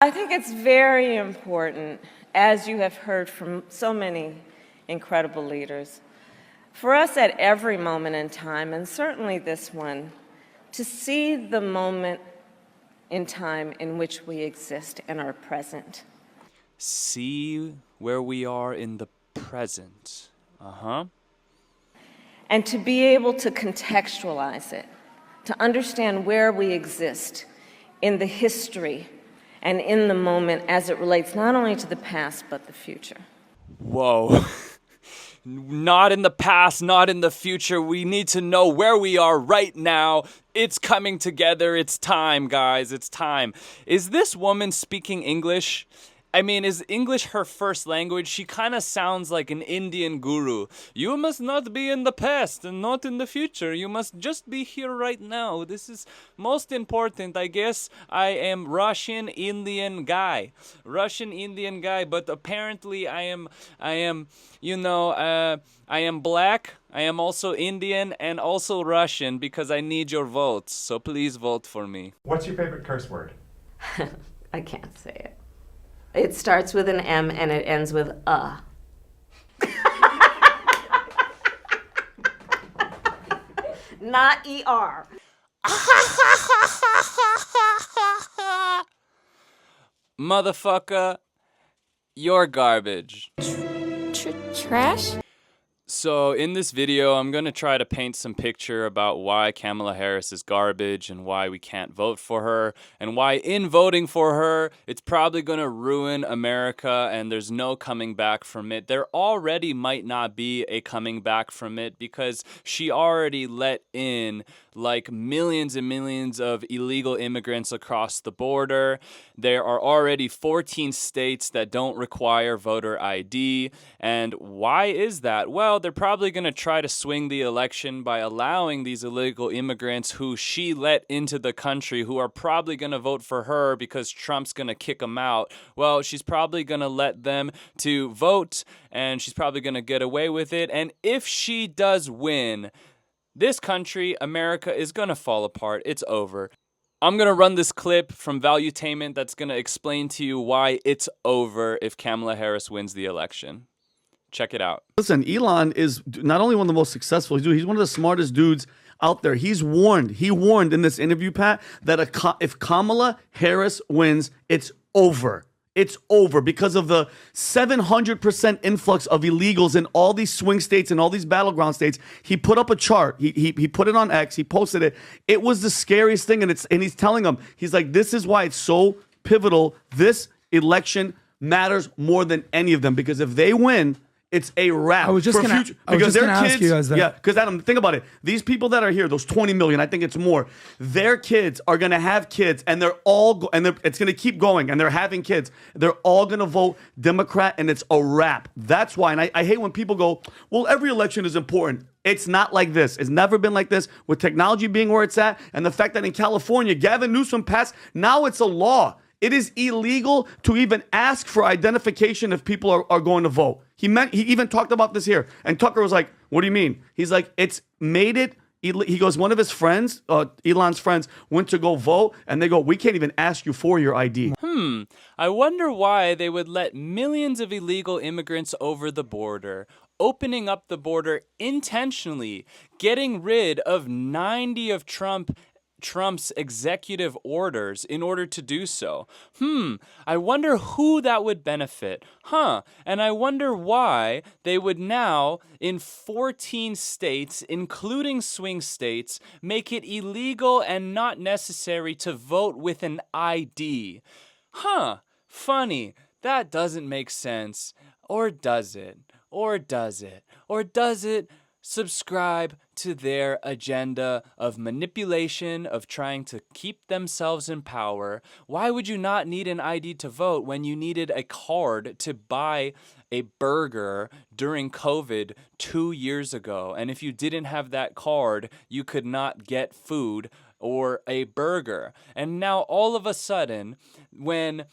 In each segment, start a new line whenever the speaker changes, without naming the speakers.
I think it's very important, as you have heard from so many incredible leaders, for us at every moment in time, and certainly this one, to see the moment in time in which we exist and are present.
See where we are in the present.
And to be able to contextualize it, to understand where we exist in the history and in the moment as it relates not only to the past, but the future.
Whoa. Not in the past, not in the future. We need to know where we are right now. It's coming together. It's time, guys. It's time. Is this woman speaking English? I mean, is English her first language? She kind of sounds like an Indian guru. You must not be in the past and not in the future. You must just be here right now. This is most important. I guess I am Russian-Indian guy. Russian-Indian guy, but apparently I am black. I am also Indian and also Russian because I need your votes. So please vote for me.
What's your favorite curse word?
I can't say it. It starts with an M and it ends with a. Not ER.
Motherfucker, you're garbage.
Trash?
So in this video, I'm going to try to paint some picture about why Kamala Harris is garbage and why we can't vote for her and why in voting for her, it's probably going to ruin America and there's no coming back from it. There already might not be a coming back from it because she already let in like millions and millions of illegal immigrants across the border. There are already 14 states that don't require voter ID. And why is that? Well, they're probably going to try to swing the election by allowing these illegal immigrants who she let into the country, who are probably going to vote for her because Trump's going to kick them out. Well, she's probably going to let them to vote and she's probably going to get away with it. And if she does win, this country, America, is going to fall apart. It's over. I'm going to run this clip from Valutainement that's going to explain to you why it's over if Kamala Harris wins the election. Check it out.
Listen, Elon is not only one of the most successful dudes, he's one of the smartest dudes out there. He warned in this interview, Pat, that if Kamala Harris wins, it's over. It's over because of the 700% influx of illegals in all these swing states and all these battleground states. He put up a chart. He put it on X. He posted it. It was the scariest thing. And he's telling them, he's like, this is why it's so pivotal. This election matters more than any of them because if they win, it's a wrap.
I was just going to ask you guys that.
Yeah, because Adam, think about it. These people that are here, those 20 million, I think it's more, their kids are going to have kids, and it's going to keep going, and they're having kids. They're all going to vote Democrat, and it's a wrap. That's why, and I hate when people go, well, every election is important. It's not like this. It's never been like this with technology being where it's at, and the fact that in California, Gavin Newsom passed, now it's a law. It is illegal to even ask for identification if people are going to vote. He even talked about this here. And Tucker was like, what do you mean? He's like, it's made it. He goes, one of his friends, Elon's friends, went to go vote. And they go, we can't even ask you for your ID.
I wonder why they would let millions of illegal immigrants over the border, opening up the border intentionally, getting rid of 90 of Trump's executive orders in order to do so. I wonder who that would benefit. And I wonder why they would now, in 14 states, including swing states, make it illegal and not necessary to vote with an ID. Funny. That doesn't make sense. Or does it? Or does it? Or does it? Subscribe to their agenda of manipulation, of trying to keep themselves in power. Why would you not need an ID to vote when you needed a card to buy a burger during COVID 2 years ago? And if you didn't have that card, you could not get food or a burger. And now all of a sudden, when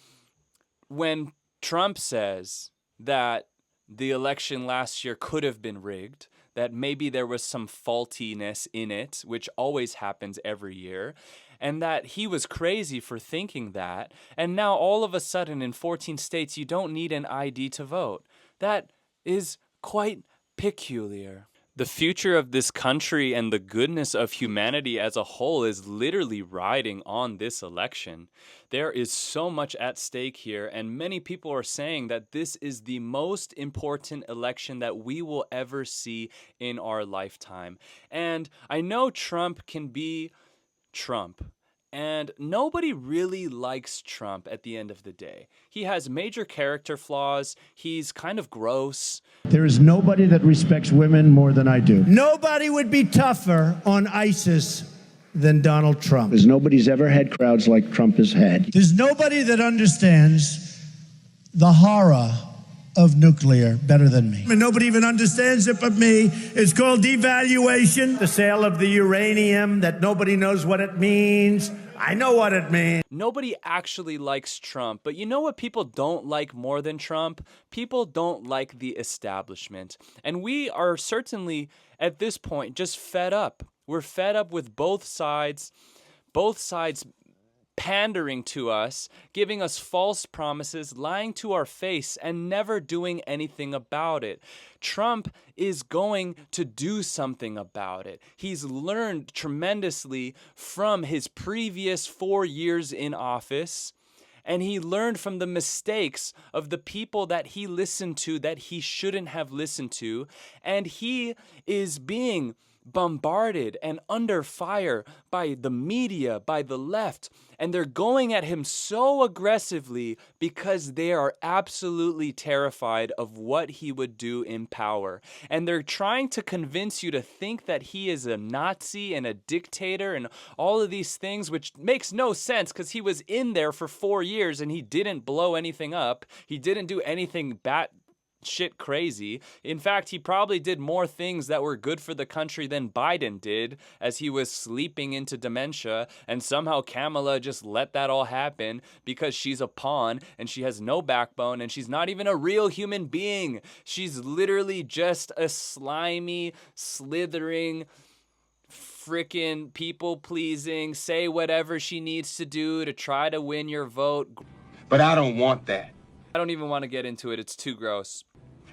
Trump says that the election last year could have been rigged, that maybe there was some faultiness in it, which always happens every year. and that he was crazy for thinking that. And now all of a sudden in 14 states, you don't need an ID to vote. That is quite peculiar. The future of this country and the goodness of humanity as a whole is literally riding on this election. There is so much at stake here, and many people are saying that this is the most important election that we will ever see in our lifetime. And I know Trump can be Trump. And nobody really likes Trump at the end of the day. He has major character flaws. He's kind of gross.
There is nobody that respects women more than I do.
Nobody would be tougher on ISIS than Donald Trump.
Because nobody's ever had crowds like Trump has had.
There's nobody that understands the horror of nuclear better than me. And nobody even understands it but me. It's called devaluation. The sale of the uranium that nobody knows what it means. I know what it means.
Nobody actually likes Trump, but you know what people don't like more than Trump? People don't like the establishment. And we are certainly, at this point, just fed up. We're fed up with both sides pandering to us, giving us false promises, lying to our face, and never doing anything about it. Trump is going to do something about it. He's learned tremendously from his previous 4 years in office, and he learned from the mistakes of the people that he listened to that he shouldn't have listened to, and he is being bombarded and under fire by the media, by the left, and they're going at him so aggressively because they are absolutely terrified of what he would do in power. And they're trying to convince you to think that he is a Nazi and a dictator and all of these things, which makes no sense because he was in there for 4 years and he didn't blow anything up. He didn't do anything shit crazy. In fact, he probably did more things that were good for the country than Biden did as he was sleeping into dementia, and somehow Kamala just let that all happen because she's a pawn and she has no backbone and she's not even a real human being. She's literally just a slimy, slithering, frickin' people-pleasing, say whatever she needs to do to try to win your vote.
But I don't want that.
I don't even want to get into it. It's too gross.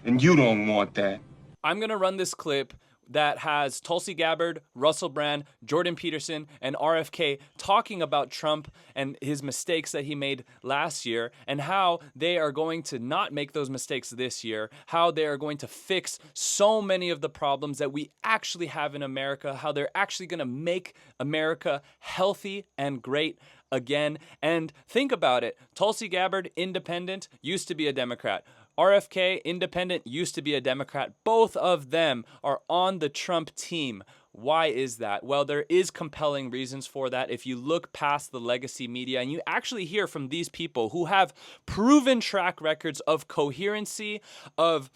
And you don't want that.
I'm going to run this clip that has Tulsi Gabbard, Russell Brand, Jordan Peterson, and RFK talking about Trump and his mistakes that he made last year and how they are going to not make those mistakes this year, how they are going to fix so many of the problems that we actually have in America, how they're actually going to make America healthy and great again. And think about it. Tulsi Gabbard, independent, used to be a Democrat. RFK, independent, used to be a Democrat. Both of them are on the Trump team. Why is that? Well, there is compelling reasons for that. If you look past the legacy media and you actually hear from these people who have proven track records of coherency, of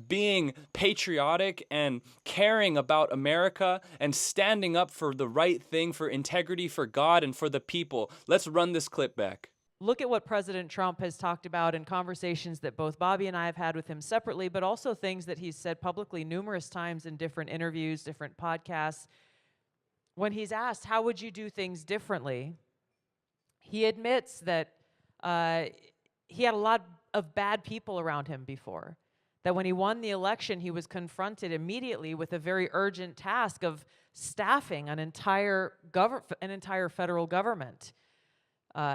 being patriotic and caring about America and standing up for the right thing, for integrity, for God, and for the people. Let's run this clip back.
Look at what President Trump has talked about in conversations that both Bobby and I have had with him separately, but also things that he's said publicly numerous times in different interviews, different podcasts. When he's asked, how would you do things differently? He admits that he had a lot of bad people around him before. That when he won the election, he was confronted immediately with a very urgent task of staffing an entire federal government.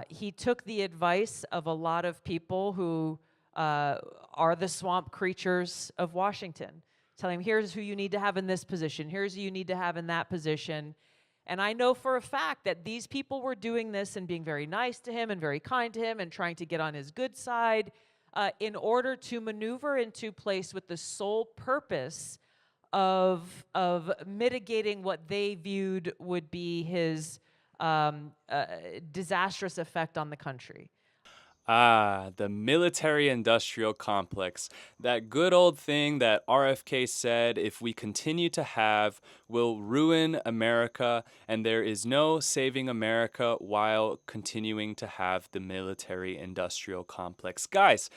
He took the advice of a lot of people who are the swamp creatures of Washington, telling him, here's who you need to have in this position, here's who you need to have in that position. And I know for a fact that these people were doing this and being very nice to him and very kind to him and trying to get on his good side in order to maneuver into place with the sole purpose of mitigating what they viewed would be his disastrous effect on the country.
The military-industrial complex. That good old thing that RFK said, if we continue to have, will ruin America, and there is no saving America while continuing to have the military-industrial complex. Guys,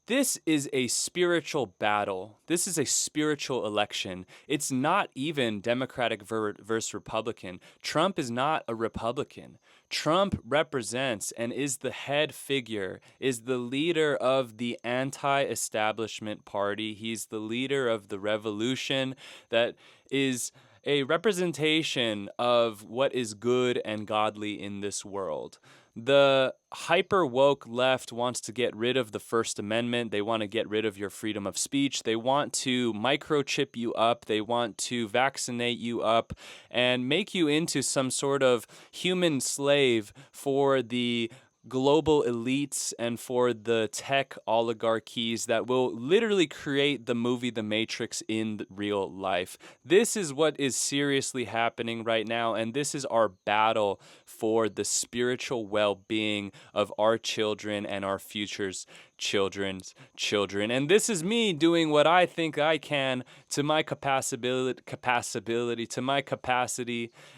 This is a spiritual battle. This is a spiritual election. It's not even Democratic versus Republican. Trump is not a Republican. Trump represents and is the head figure, is the leader of the anti-establishment party. He's the leader of the revolution that is a representation of what is good and godly in this world. The hyper woke left wants to get rid of the First Amendment. They want to get rid of your freedom of speech. They want to microchip you up. They want to vaccinate you up and make you into some sort of human slave for the global elites and for the tech oligarchies that will literally create the movie The Matrix in real life. This is what is seriously happening right now, and this is our battle for the spiritual well-being of our children and our future's children's children. And this is me doing what I think I can to my capacity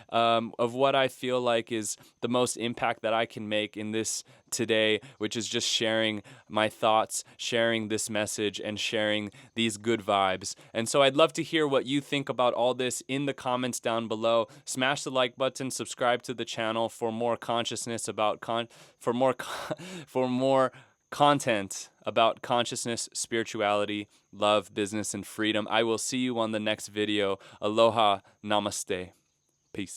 of what I feel like is the most impact that I can make in this today, which is just sharing my thoughts, sharing this message, and sharing these good vibes. And so I'd love to hear what you think about all this in the comments down below. Smash the like button, subscribe to the channel for more consciousness about for more content about consciousness, spirituality, love, business, and freedom. I will see you on the next video. Aloha, namaste. Peace.